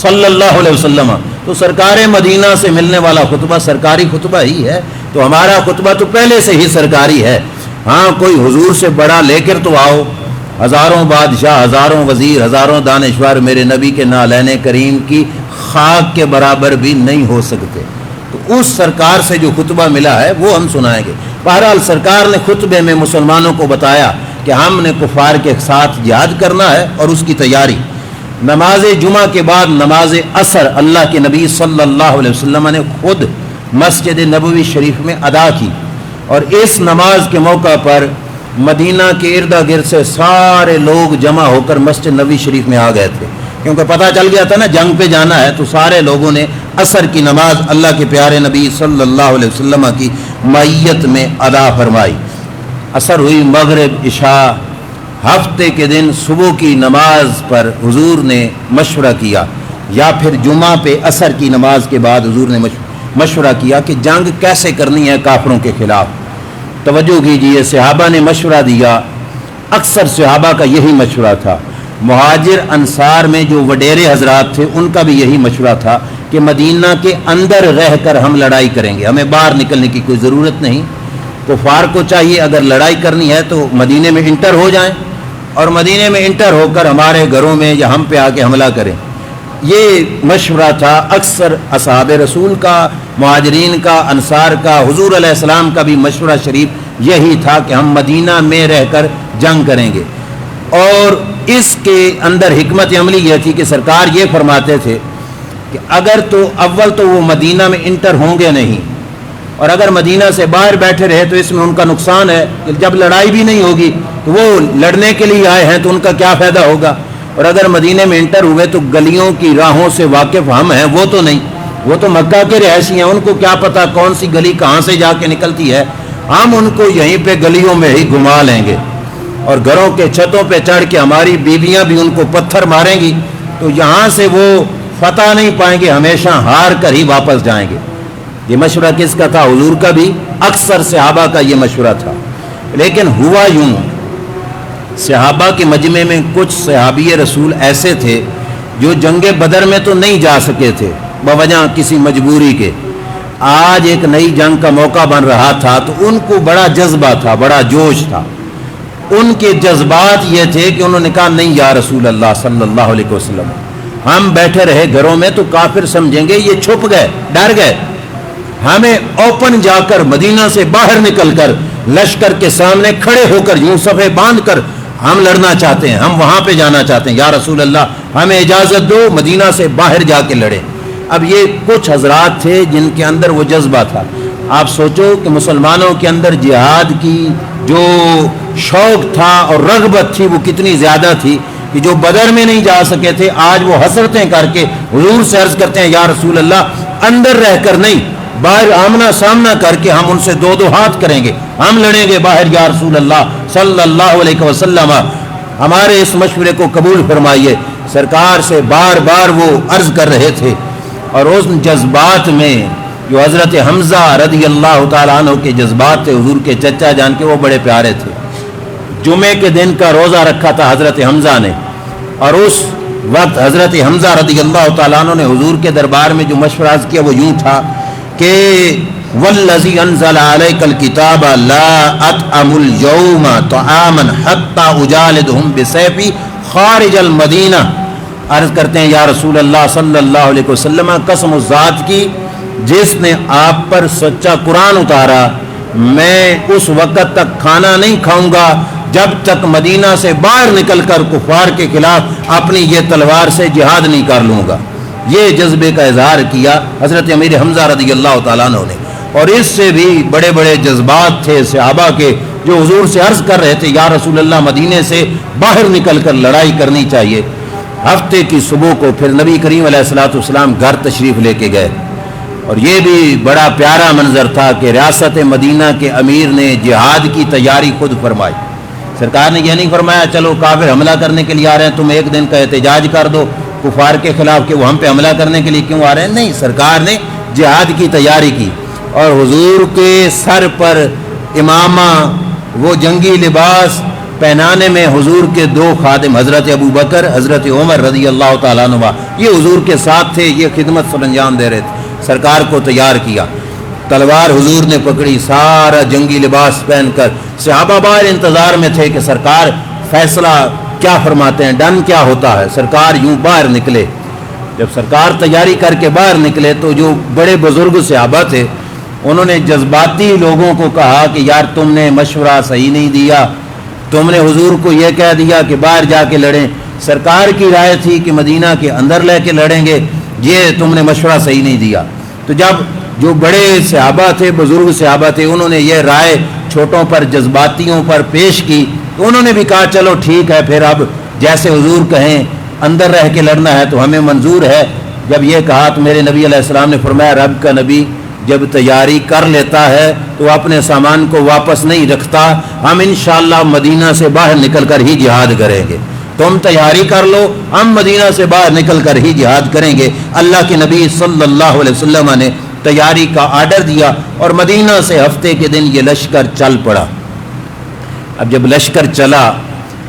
صلی اللہ علیہ وسلم، تو سرکار مدینہ سے ملنے والا خطبہ سرکاری خطبہ ہی ہے، تو ہمارا خطبہ تو پہلے سے ہی سرکاری ہے۔ ہاں کوئی حضور سے بڑا لے کر تو آؤ، ہزاروں بادشاہ، ہزاروں وزیر، ہزاروں دانشور میرے نبی کے نالین کریم کی خاک کے برابر بھی نہیں ہو سکتے، تو اس سرکار سے جو خطبہ ملا ہے وہ ہم سنائیں گے۔ بہرحال سرکار نے خطبے میں مسلمانوں کو بتایا کہ ہم نے کفار کے ساتھ جہاد کرنا ہے اور اس کی تیاری۔ نماز جمعہ کے بعد نماز عصر اللہ کے نبی صلی اللہ علیہ وسلم نے خود مسجد نبوی شریف میں ادا کی، اور اس نماز کے موقع پر مدینہ کے ارد گرد سے سارے لوگ جمع ہو کر مسجد نبوی شریف میں آ گئے تھے، کیونکہ پتہ چل گیا تھا نا جنگ پہ جانا ہے، تو سارے لوگوں نے عصر کی نماز اللہ کے پیارے نبی صلی اللہ علیہ وسلم کی معیت میں ادا فرمائی۔ عصر ہوئی، مغرب، عشاء، ہفتے کے دن صبح کی نماز پر حضور نے مشورہ کیا، یا پھر جمعہ پہ عصر کی نماز کے بعد حضور نے مشورہ کیا کہ جنگ کیسے کرنی ہے کافروں کے خلاف۔ توجہ کیجیے، صحابہ نے مشورہ دیا، اکثر صحابہ کا یہی مشورہ تھا، مہاجر انصار میں جو وڈیرے حضرات تھے ان کا بھی یہی مشورہ تھا کہ مدینہ کے اندر رہ کر ہم لڑائی کریں گے، ہمیں باہر نکلنے کی کوئی ضرورت نہیں۔ کفار کو چاہیے اگر لڑائی کرنی ہے تو مدینے میں انٹر ہو جائیں، اور مدینے میں انٹر ہو کر ہمارے گھروں میں یا ہم پہ آ کے حملہ کریں۔ یہ مشورہ تھا اکثر اصحاب رسول کا، مہاجرین کا، انصار کا، حضور علیہ السلام کا بھی مشورہ شریف یہی تھا کہ ہم مدینہ میں رہ کر جنگ کریں گے۔ اور اس کے اندر حکمت عملی یہ تھی کہ سرکار یہ فرماتے تھے کہ اگر تو اول تو وہ مدینہ میں انٹر ہوں گے نہیں، اور اگر مدینہ سے باہر بیٹھے رہے تو اس میں ان کا نقصان ہے کہ جب لڑائی بھی نہیں ہوگی تو وہ لڑنے کے لیے آئے ہیں تو ان کا کیا فائدہ ہوگا، اور اگر مدینے میں انٹر ہوئے تو گلیوں کی راہوں سے واقف ہم ہیں، وہ تو نہیں، وہ تو مکہ کے رہائشی ہیں، ان کو کیا پتہ کون سی گلی کہاں سے جا کے نکلتی ہے، ہم ان کو یہیں پہ گلیوں میں ہی گھما لیں گے، اور گھروں کے چھتوں پہ چڑھ کے ہماری بیویاں بھی ان کو پتھر ماریں گی، تو یہاں سے وہ فتح نہیں پائیں گے، ہمیشہ ہار کر ہی واپس جائیں گے۔ یہ مشورہ کس کا تھا؟ حضور کا بھی، اکثر صحابہ کا یہ مشورہ تھا۔ لیکن ہوا یوں، صحابہ کے مجمع میں کچھ صحابی رسول ایسے تھے جو جنگ بدر میں تو نہیں جا سکے تھے بوجہ کسی مجبوری کے، آج ایک نئی جنگ کا موقع بن رہا تھا تو ان کو بڑا جذبہ تھا، بڑا جوش تھا۔ ان کے جذبات یہ تھے کہ انہوں نے کہا نہیں یا رسول اللہ صلی اللہ علیہ وسلم، ہم بیٹھے رہے گھروں میں تو کافر سمجھیں گے یہ چھپ گئے، ڈر گئے، ہمیں اوپن جا کر مدینہ سے باہر نکل کر لشکر کے سامنے کھڑے ہو کر یوں صفے باندھ کر ہم لڑنا چاہتے ہیں، ہم وہاں پہ جانا چاہتے ہیں، یا رسول اللہ ہمیں اجازت دو مدینہ سے باہر جا کے لڑیں۔ اب یہ کچھ حضرات تھے جن کے اندر وہ جذبہ تھا۔ آپ سوچو کہ مسلمانوں کے اندر جہاد کی جو شوق تھا اور رغبت تھی وہ کتنی زیادہ تھی کہ جو بدر میں نہیں جا سکے تھے آج وہ حسرتیں کر کے حضور سے عرض کرتے ہیں یا رسول اللہ اندر رہ کر نہیں، باہر آمنا سامنا کر کے ہم ان سے دو دو ہاتھ کریں گے، ہم لڑیں گے باہر، یا رسول اللہ صلی اللہ علیہ وسلم ہمارے اس مشورے کو قبول فرمائیے۔ سرکار سے بار بار وہ عرض کر رہے تھے، اور اس جذبات میں جو حضرت حمزہ رضی اللہ تعالیٰ عنہ کے جذبات تھے، حضور کے چچا جان کے، وہ بڑے پیارے تھے۔ جمعے کے دن کا روزہ رکھا تھا حضرت حمزہ نے، اور اس وقت حضرت حمزہ رضی اللہ تعالیٰ عنہ نے حضور کے دربار میں جو مشورہ کیا وہ یوں تھا کہ والذی انزل علیک الکتاب لا اطعم اليوم طعاما حتی اجالدہم بسیفی خارج المدینہ۔ عرض کرتے ہیں یا رسول اللہ صلی اللہ علیہ وسلم، قسم اس ذات کی جس نے آپ پر سچا قرآن اتارا، میں اس وقت تک کھانا نہیں کھاؤں گا جب تک مدینہ سے باہر نکل کر کفار کے خلاف اپنی یہ تلوار سے جہاد نہیں کر لوں گا۔ یہ جذبے کا اظہار کیا حضرت امیر حمزہ رضی اللہ تعالیٰ عنہ نے، اور اس سے بھی بڑے بڑے جذبات تھے صحابہ کے جو حضور سے عرض کر رہے تھے یا رسول اللہ مدینے سے باہر نکل کر لڑائی کرنی چاہیے۔ ہفتے کی صبح کو پھر نبی کریم علیہ الصلوۃ والسلام گھر تشریف لے کے گئے، اور یہ بھی بڑا پیارا منظر تھا کہ ریاست مدینہ کے امیر نے جہاد کی تیاری خود فرمائی۔ سرکار نے یہ نہیں فرمایا چلو کافر حملہ کرنے کے لیے آ رہے ہیں تم ایک دن کا احتجاج کر دو کفار کے خلاف کہ وہ ہم پہ حملہ کرنے کے لیے کیوں آ رہے ہیں، نہیں، سرکار نے جہاد کی تیاری کی، اور حضور کے سر پر امامہ وہ جنگی لباس پہنانے میں حضور کے دو خادم حضرت ابو بکر حضرت عمر رضی اللہ تعالیٰ عنہ یہ حضور کے ساتھ تھے، یہ خدمت سر انجام دے رہے تھے، سرکار کو تیار کیا، تلوار حضور نے پکڑی، سارا جنگی لباس پہن کر صحابہ باہر انتظار میں تھے کہ سرکار فیصلہ کیا فرماتے ہیں، ڈن کیا ہوتا ہے۔ سرکار یوں باہر نکلے، جب سرکار تیاری کر کے باہر نکلے تو جو بڑے بزرگ صحابہ تھے انہوں نے جذباتی لوگوں کو کہا کہ یار تم نے مشورہ صحیح نہیں دیا، تم نے حضور کو یہ کہہ دیا کہ باہر جا کے لڑیں، سرکار کی رائے تھی کہ مدینہ کے اندر لے کے لڑیں گے، یہ تم نے مشورہ صحیح نہیں دیا۔ تو جب جو بڑے صحابہ تھے، بزرگ صحابہ تھے، انہوں نے یہ رائے چھوٹوں پر جذباتیوں پر پیش کی تو انہوں نے بھی کہا چلو ٹھیک ہے، پھر اب جیسے حضور کہیں اندر رہ کے لڑنا ہے تو ہمیں منظور ہے۔ جب یہ کہا تو میرے نبی علیہ السلام نے فرمایا رب کا نبی جب تیاری کر لیتا ہے تو اپنے سامان کو واپس نہیں رکھتا، ہم انشاءاللہ مدینہ سے باہر نکل کر ہی جہاد کریں گے، تم تیاری کر لو، ہم مدینہ سے باہر نکل کر ہی جہاد کریں گے۔ اللہ کے نبی صلی اللہ علیہ وسلم نے تیاری کا آرڈر دیا اور مدینہ سے ہفتے کے دن یہ لشکر چل پڑا۔ اب جب لشکر چلا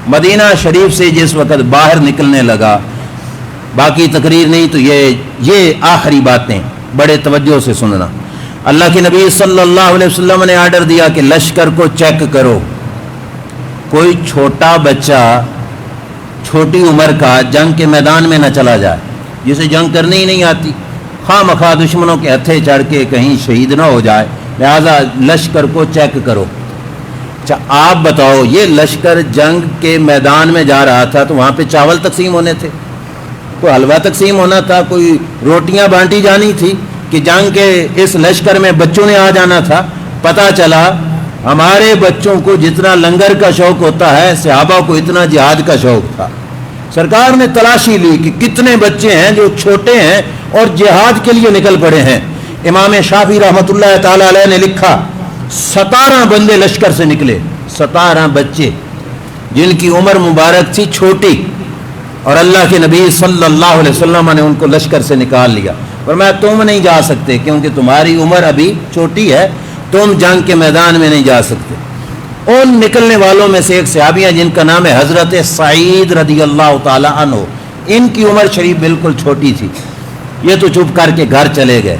مدینہ شریف سے جس وقت باہر نکلنے لگا، باقی تقریر نہیں تو یہ آخری باتیں بڑے توجہ سے سننا۔ اللہ کے نبی صلی اللہ علیہ وسلم نے آرڈر دیا کہ لشکر کو چیک کرو، کوئی چھوٹا بچہ چھوٹی عمر کا جنگ کے میدان میں نہ چلا جائے، جسے جنگ کرنی ہی نہیں آتی، خواہ مخواہ دشمنوں کے ہتھے چڑھ کے کہیں شہید نہ ہو جائے، لہذا لشکر کو چیک کرو۔ اچھا آپ بتاؤ، یہ لشکر جنگ کے میدان میں جا رہا تھا تو وہاں پہ چاول تقسیم ہونے تھے، کوئی حلوہ تقسیم ہونا تھا، کوئی روٹیاں بانٹی جانی تھی، کہ جنگ کے اس لشکر میں بچوں نے آ جانا تھا؟ پتہ چلا ہمارے بچوں کو جتنا لنگر کا شوق ہوتا ہے صحابہ کو اتنا جہاد کا شوق تھا۔ سرکار نے تلاشی لی کہ کتنے بچے ہیں جو چھوٹے ہیں اور جہاد کے لیے نکل پڑے ہیں۔ امام شافعی رحمۃ اللہ تعالی علیہ نے لکھا 17 بندے لشکر سے نکلے، 17 بچے جن کی عمر مبارک تھی چھوٹی، اور اللہ کے نبی صلی اللہ علیہ وسلم نے ان کو لشکر سے نکال لیا، فرمایا تم نہیں جا سکتے کیونکہ تمہاری عمر ابھی چھوٹی ہے، تم جنگ کے میدان میں نہیں جا سکتے۔ ان نکلنے والوں میں سے ایک صحابی ہیں جن کا نام ہے حضرت سعید رضی اللہ تعالی عنہ، ان کی عمر شریف بالکل چھوٹی تھی، یہ تو چپ کر کے گھر چلے گئے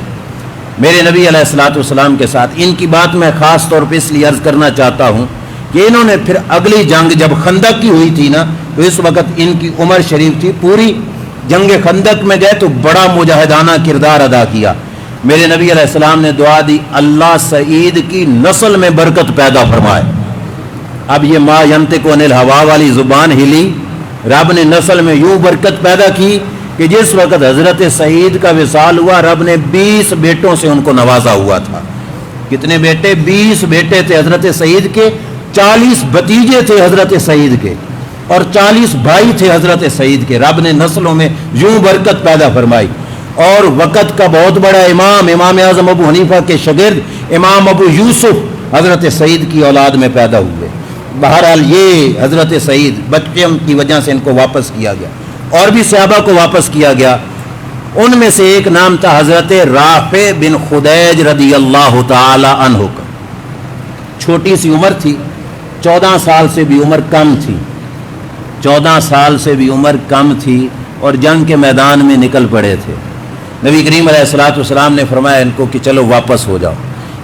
میرے نبی علیہ الصلوۃ والسلام کے ساتھ۔ ان کی بات میں خاص طور پہ اس لیے عرض کرنا چاہتا ہوں کہ انہوں نے پھر اگلی جنگ جب خندق کی ہوئی تھی نا تو اس وقت ان کی عمر شریف تھی، پوری جنگ خندق میں گئے تو بڑا مجاہدانہ کردار ادا کیا۔ میرے نبی علیہ السلام نے دعا دی اللہ سعید کی نسل میں برکت پیدا فرمائے۔ اب یہ ما ینطق عن الہویٰ والی زبان ہلی، رب نے نسل میں یوں برکت پیدا کی کہ جس وقت حضرت سعید کا وصال ہوا رب نے 20 بیٹوں سے ان کو نوازا ہوا تھا۔ کتنے بیٹے؟ 20 بیٹے تھے حضرت سعید کے، 40 بھتیجے تھے حضرت سعید کے، اور 40 بھائی تھے حضرت سعید کے۔ رب نے نسلوں میں یوں برکت پیدا فرمائی۔ اور وقت کا بہت بڑا امام اعظم ابو حنیفہ کے شاگرد امام ابو یوسف حضرت سعید کی اولاد میں پیدا ہوئے۔ بہرحال یہ حضرت سعید بچوں کی وجہ سے ان کو واپس کیا گیا، اور بھی صحابہ کو واپس کیا گیا۔ ان میں سے ایک نام تھا حضرت رافع بن خدیج رضی اللہ تعالی عنہ کا، چھوٹی سی عمر تھی، 14 سال سے بھی عمر کم تھی، 14 سال سے بھی عمر کم تھی، اور جنگ کے میدان میں نکل پڑے تھے۔ نبی کریم علیہ الصلوۃ والسلام نے فرمایا ان کو کہ چلو واپس ہو جاؤ۔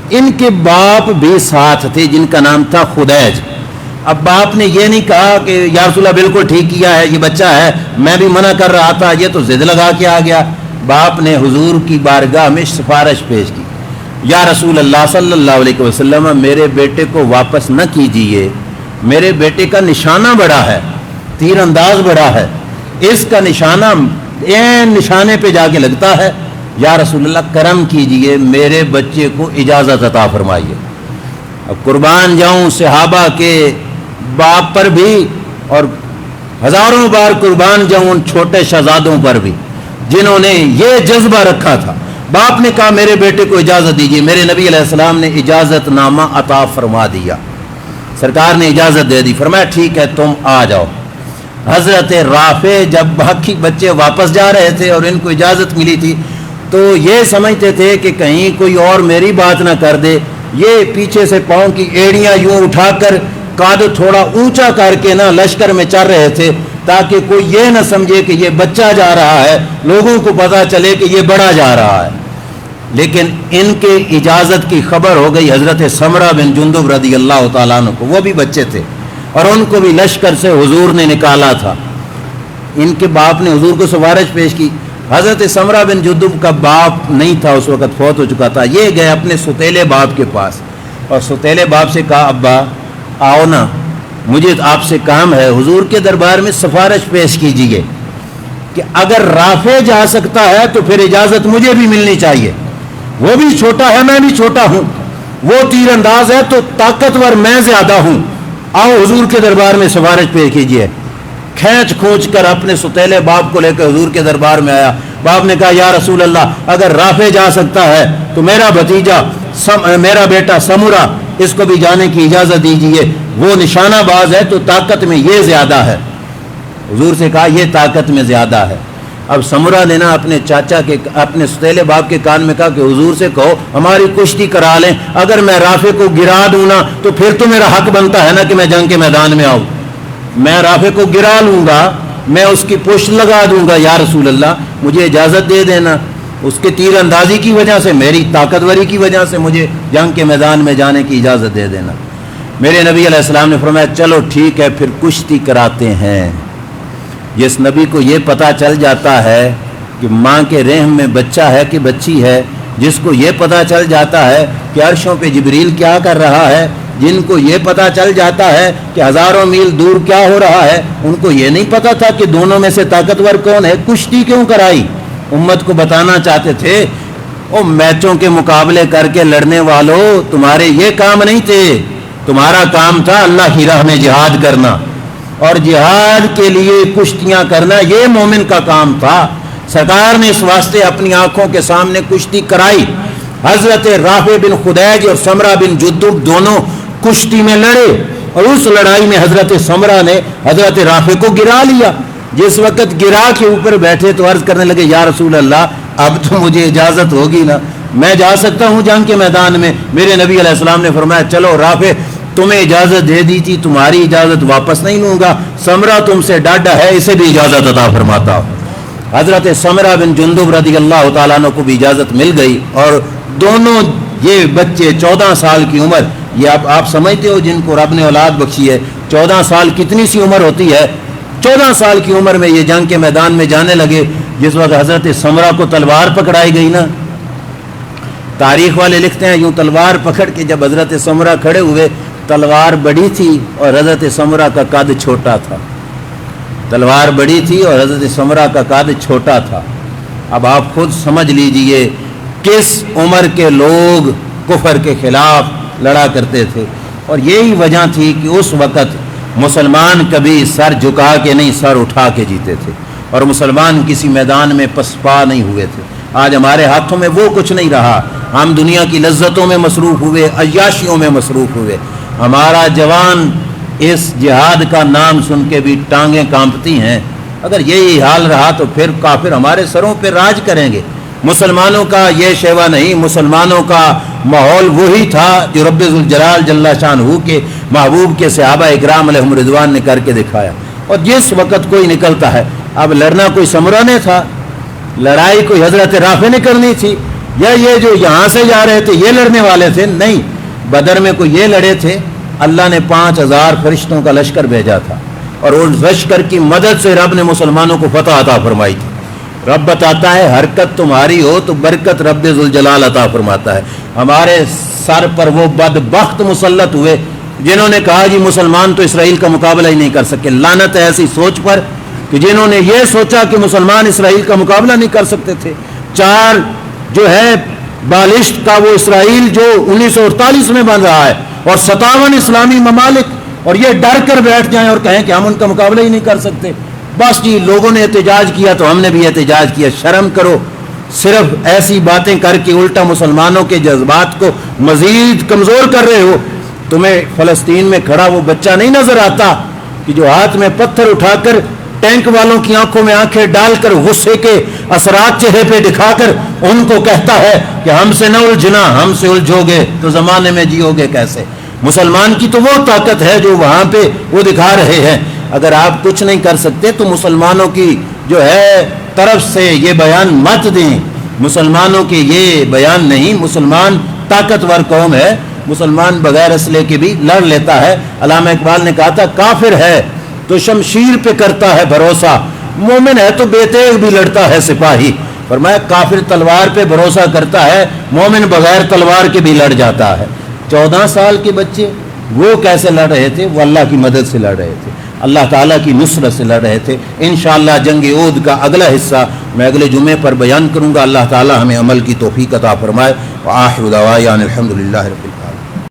ان کے باپ بھی ساتھ تھے جن کا نام تھا خدیج۔ اب باپ نے یہ نہیں کہا کہ یا رسول اللہ بالکل ٹھیک کیا ہے، یہ بچہ ہے، میں بھی منع کر رہا تھا، یہ تو ضد لگا کے آ گیا۔ باپ نے حضور کی بارگاہ میں سفارش پیش کی، یا رسول اللہ صلی اللہ علیہ وسلم میرے بیٹے کو واپس نہ کیجیے، میرے بیٹے کا نشانہ بڑا ہے، تیر انداز بڑا ہے، اس کا نشانہ نشانے پہ جا کے لگتا ہے، یا رسول اللہ کرم کیجیے میرے بچے کو اجازت عطا فرمائیے۔ اب قربان جاؤں صحابہ کے باپ پر بھی، اور ہزاروں بار قربان جاؤں ان چھوٹے شہزادوں پر بھی جنہوں نے یہ جذبہ رکھا تھا۔ باپ نے کہا میرے بیٹے کو اجازت دیجیے، میرے نبی علیہ السلام نے اجازت نامہ عطا فرما دیا، سرکار نے اجازت دے دی، فرمایا ٹھیک ہے تم آ جاؤ۔ حضرت رافع جب باقی بچے واپس جا رہے تھے اور ان کو اجازت ملی تھی تو یہ سمجھتے تھے کہ کہیں کوئی اور میری بات نہ کر دے، یہ پیچھے سے پاؤں کی ایڑیاں یوں اٹھا کر قد تھوڑا اونچا کر کے نا لشکر میں چل رہے تھے تاکہ کوئی یہ نہ سمجھے کہ یہ بچہ جا رہا ہے، لوگوں کو پتا چلے کہ یہ بڑا جا رہا ہے۔ لیکن ان کے اجازت کی خبر ہو گئی حضرت سمرہ بن جندب رضی اللہ تعالیٰ عنہ کو، وہ بھی بچے تھے اور ان کو بھی لشکر سے حضور نے نکالا تھا۔ ان کے باپ نے حضور کو سفارش پیش کی۔ حضرت سمرہ بن جندب کا باپ نہیں تھا اس وقت، فوت ہو چکا تھا۔ یہ گئے اپنے ستیلے باپ کے پاس اور ستیلے باپ سے کہا ابا آؤ نا، مجھے آپ سے کام ہے، حضور کے دربار میں سفارش پیش کیجیے کہ اگر رافع جا سکتا ہے تو پھر اجازت مجھے بھی ملنی چاہیے، وہ بھی چھوٹا ہے میں بھی چھوٹا ہوں، وہ تیر انداز ہے تو طاقتور میں زیادہ ہوں، آؤ حضور کے دربار میں سفارش پیش کیجیے۔ کھینچ کھونچ کر اپنے ستیلے باپ کو لے کر حضور کے دربار میں آیا۔ باپ نے کہا یا رسول اللہ اگر رافع جا سکتا ہے تو میرا بھتیجا میرا بیٹا سمرہ اس کو بھی جانے کی اجازت دیجیے، وہ نشانہ باز ہے تو طاقت میں یہ زیادہ ہے۔ حضور سے کہا یہ طاقت میں زیادہ ہے۔ اب سمرہ نے نا اپنے چاچا کے اپنے ستیلے باپ کے کان میں کہا کہ حضور سے کہو ہماری کشتی کرا لیں، اگر میں رافع کو گرا دوں نا تو پھر تو میرا حق بنتا ہے نا کہ میں جنگ کے میدان میں آؤں، میں رافع کو گرا لوں گا، میں اس کی پشت لگا دوں گا، یا رسول اللہ مجھے اجازت دے دینا، اس کے تیر اندازی کی وجہ سے میری طاقتوری کی وجہ سے مجھے جنگ کے میدان میں جانے کی اجازت دے دینا۔ میرے نبی علیہ السلام نے فرمایا چلو ٹھیک ہے پھر کشتی کراتے ہیں۔ جس نبی کو یہ پتہ چل جاتا ہے کہ ماں کے رحم میں بچہ ہے کہ بچی ہے، جس کو یہ پتہ چل جاتا ہے کہ عرشوں پہ جبریل کیا کر رہا ہے، جن کو یہ پتہ چل جاتا ہے کہ ہزاروں میل دور کیا ہو رہا ہے، ان کو یہ نہیں پتہ تھا کہ دونوں میں سے طاقتور کون ہے، کشتی کیوں کرائی؟ امت کو بتانا چاہتے تھے او میچوں کے مقابلے کر کے لڑنے والوں تمہارے یہ کام نہیں تھے، تمہارا کام تھا اللہ کی راہ میں جہاد کرنا، اور جہاد کے لیے کشتیاں کرنا یہ مومن کا کام تھا۔ سرکار نے اس واسطے اپنی آنکھوں کے سامنے کشتی کرائی۔ حضرت رافع بن خدیج اور سمرہ بن جندب دونوں کشتی میں لڑے اور اس لڑائی میں حضرت سمرہ نے حضرت رافع کو گرا لیا۔ جس وقت گرا کے اوپر بیٹھے تو عرض کرنے لگے یا رسول اللہ اب تو مجھے اجازت ہوگی نا، میں جا سکتا ہوں جنگ کے میدان میں؟ میرے نبی علیہ السلام نے فرمایا چلو رافع تمہیں اجازت دے دی تھی، تمہاری اجازت واپس نہیں لوں گا، سمرہ تم سے ڈاڈا ہے اسے بھی اجازت عطا فرماتا ہوں۔ حضرت سمرہ بن جندب رضی اللہ تعالیٰ عنہ کو بھی اجازت مل گئی اور دونوں یہ بچے 14 سال کی عمر، یہ آپ سمجھتے ہو جن کو رب نے اولاد بخشی ہے 14 سال کتنی سی عمر ہوتی ہے؟ 14 سال کی عمر میں یہ جنگ کے میدان میں جانے لگے۔ جس وقت حضرت سمرہ کو تلوار پکڑائی گئی نا، تاریخ والے لکھتے ہیں یوں تلوار پکڑ کے جب حضرت سمرہ کھڑے ہوئے، تلوار بڑی تھی اور حضرت سمرہ کا قد چھوٹا تھا، تلوار بڑی تھی اور حضرت سمرہ کا قد چھوٹا تھا۔ اب آپ خود سمجھ لیجئے کس عمر کے لوگ کفر کے خلاف لڑا کرتے تھے، اور یہی وجہ تھی کہ اس وقت مسلمان کبھی سر جھکا کے نہیں سر اٹھا کے جیتے تھے، اور مسلمان کسی میدان میں پسپا نہیں ہوئے تھے۔ آج ہمارے ہاتھوں میں وہ کچھ نہیں رہا، ہم دنیا کی لذتوں میں مصروف ہوئے، عیاشیوں میں مصروف ہوئے۔ ہمارا جوان اس جہاد کا نام سن کے بھی ٹانگیں کانپتی ہیں۔ اگر یہی حال رہا تو پھر کافر ہمارے سروں پہ راج کریں گے۔ مسلمانوں کا یہ شیوا نہیں، مسلمانوں کا ماحول وہی تھا جو رب ذوالجلال جل شانہ کے محبوب کے صحابہ اکرام علیہم رضوان نے کر کے دکھایا۔ اور جس وقت کوئی نکلتا ہے، اب لڑنا کوئی سمرہ نے تھا، لڑائی کوئی حضرت رافع نے کرنی تھی، یا یہ جو یہاں سے جا رہے تھے یہ لڑنے والے تھے؟ نہیں، بدر میں کوئی یہ لڑے تھے، اللہ نے 5000 فرشتوں کا لشکر بھیجا تھا اور اس لشکر کی مدد سے رب نے مسلمانوں کو فتح عطا فرمائی تھی۔ رب بتاتا ہے حرکت تمہاری ہو تو برکت رب ذوالجلال عطا فرماتا ہے۔ ہمارے سر پر وہ بدبخت مسلط ہوئے جنہوں نے کہا جی مسلمان تو اسرائیل کا مقابلہ ہی نہیں کر سکے۔ لعنت ہے ایسی سوچ پر کہ جنہوں نے یہ سوچا کہ مسلمان اسرائیل کا مقابلہ نہیں کر سکتے تھے۔ 4 جو ہے بالشت کا وہ اسرائیل جو 1948 میں بن رہا ہے اور 57 اسلامی ممالک، اور یہ ڈر کر بیٹھ جائیں اور کہیں کہ ہم ان کا مقابلہ ہی نہیں کر سکتے۔ بس جی لوگوں نے احتجاج کیا تو ہم نے بھی احتجاج کیا۔ شرم کرو، صرف ایسی باتیں کر کے الٹا مسلمانوں کے جذبات کو مزید کمزور کر رہے ہو۔ تمہیں فلسطین میں کھڑا وہ بچہ نہیں نظر آتا کہ جو ہاتھ میں پتھر اٹھا کر ٹینک والوں کی آنکھوں میں آنکھیں ڈال کر غصے کے اثرات چہرے پہ دکھا کر ان کو کہتا ہے کہ ہم سے نہ الجھنا، ہم سے الجھو گے تو زمانے میں جیو گے کیسے؟ مسلمان کی تو وہ طاقت ہے جو وہاں پہ وہ دکھا رہے ہیں. اگر آپ کچھ نہیں کر سکتے تو مسلمانوں کی جو ہے طرف سے یہ بیان مت دیں. مسلمانوں کے یہ بیان نہیں. مسلمان طاقتور قوم ہے. مسلمان بغیر اسلحے کے بھی لڑ لیتا ہے. علامہ اقبال نے کہا تھا کافر ہے تو شمشیر پہ کرتا ہے بھروسہ, مومن ہے تو بے تیغ بھی لڑتا ہے سپاہی. فرمایا کافر تلوار پہ بھروسہ کرتا ہے, مومن بغیر تلوار کے بھی لڑ جاتا ہے. 14 سال کے بچے وہ کیسے لڑ رہے تھے؟ وہ اللہ کی مدد سے لڑ رہے تھے, اللہ تعالیٰ کی نصرت سے لڑ رہے تھے. انشاءاللہ جنگ احد کا اگلا حصہ میں اگلے جمعے پر بیان کروں گا. اللہ تعالیٰ ہمیں عمل کی توفیق عطا فرمائے. وآخر دعوانا الحمدللہ رب العالمین.